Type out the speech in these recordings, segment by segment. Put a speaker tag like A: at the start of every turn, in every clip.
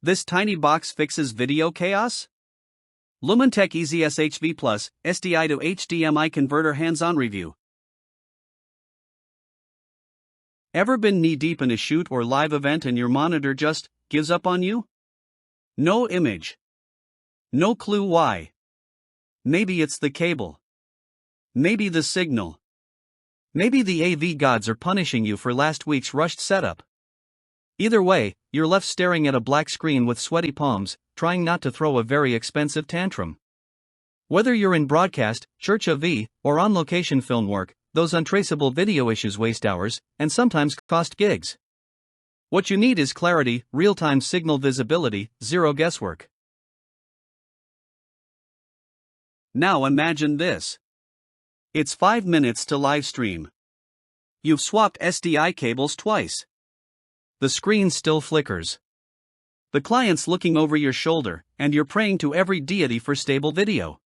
A: This tiny box fixes video chaos? Lumantek ez-SHV Plus, SDI to HDMI converter hands-on review. Ever been knee-deep in a shoot or live event and your monitor just gives up on you? No image. No clue why. Maybe it's the cable. Maybe the signal. Maybe the AV gods are punishing you for last week's rushed setup. Either way, you're left staring at a black screen with sweaty palms, trying not to throw a very expensive tantrum. Whether you're in broadcast, church AV, or on-location film work, those untraceable video issues waste hours, and sometimes cost gigs. What you need is clarity, real-time signal visibility, zero guesswork. Now imagine this. It's 5 minutes to livestream. You've swapped SDI cables twice. The screen still flickers. The client's looking over your shoulder, and you're praying to every deity for stable video.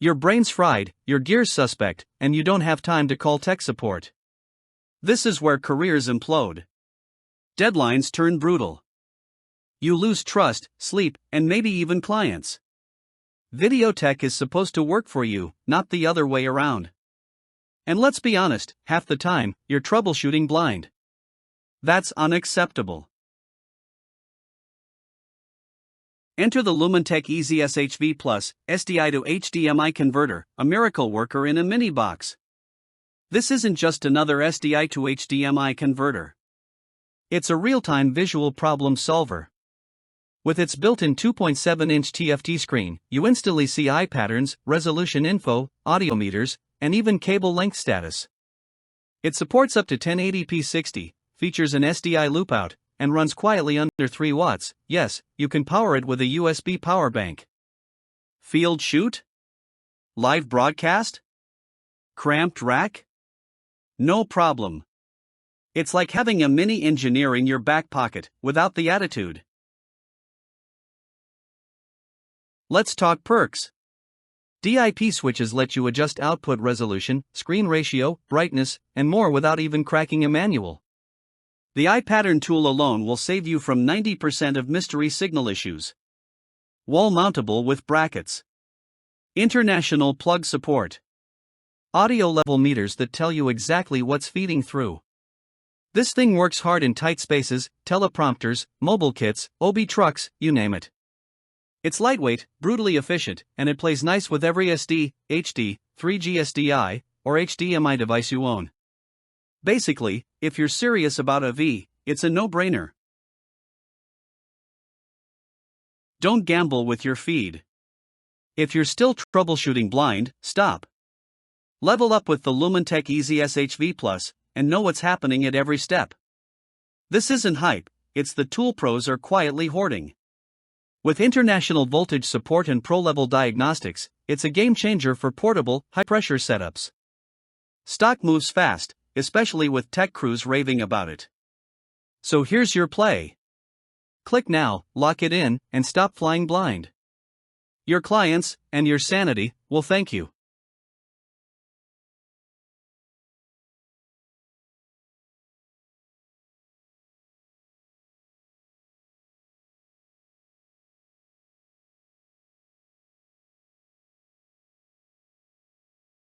A: Your brain's fried, your gear's suspect, and you don't have time to call tech support. This is where careers implode. Deadlines turn brutal. You lose trust, sleep, and maybe even clients. Video tech is supposed to work for you, not the other way around. And let's be honest, half the time, you're troubleshooting blind. That's unacceptable. Enter the Lumantek ez-SHV Plus, SDI to HDMI converter, a miracle worker in a mini box. This isn't just another SDI to HDMI converter. It's a real-time visual problem solver. With its built-in 2.7-inch TFT screen, you instantly see eye patterns, resolution info, audio meters, and even cable length status. It supports up to 1080p 60, features an SDI loopout, and runs quietly under 3 watts. Yes, you can power it with a USB power bank. Field shoot? Live broadcast? Cramped rack? No problem. It's like having a mini engineer in your back pocket, without the attitude. Let's talk perks. DIP switches let you adjust output resolution, screen ratio, brightness, and more without even cracking a manual. The eye pattern tool alone will save you from 90% of mystery signal issues. Wall mountable with brackets. International plug support. Audio level meters that tell you exactly what's feeding through. This thing works hard in tight spaces, teleprompters, mobile kits, OB trucks, you name it. It's lightweight, brutally efficient, and it plays nice with every SD, HD, 3G SDI, or HDMI device you own. Basically, if you're serious about AV, it's a no-brainer. Don't gamble with your feed. If you're still troubleshooting blind, stop. Level up with the Lumantek ez-SHV Plus, and know what's happening at every step. This isn't hype, it's the tool pros are quietly hoarding. With international voltage support and pro-level diagnostics, it's a game-changer for portable, high-pressure setups. Stock moves fast, especially with tech crews raving about it. So here's your play. Click now, lock it in, and stop flying blind. Your clients, and your sanity, will thank you.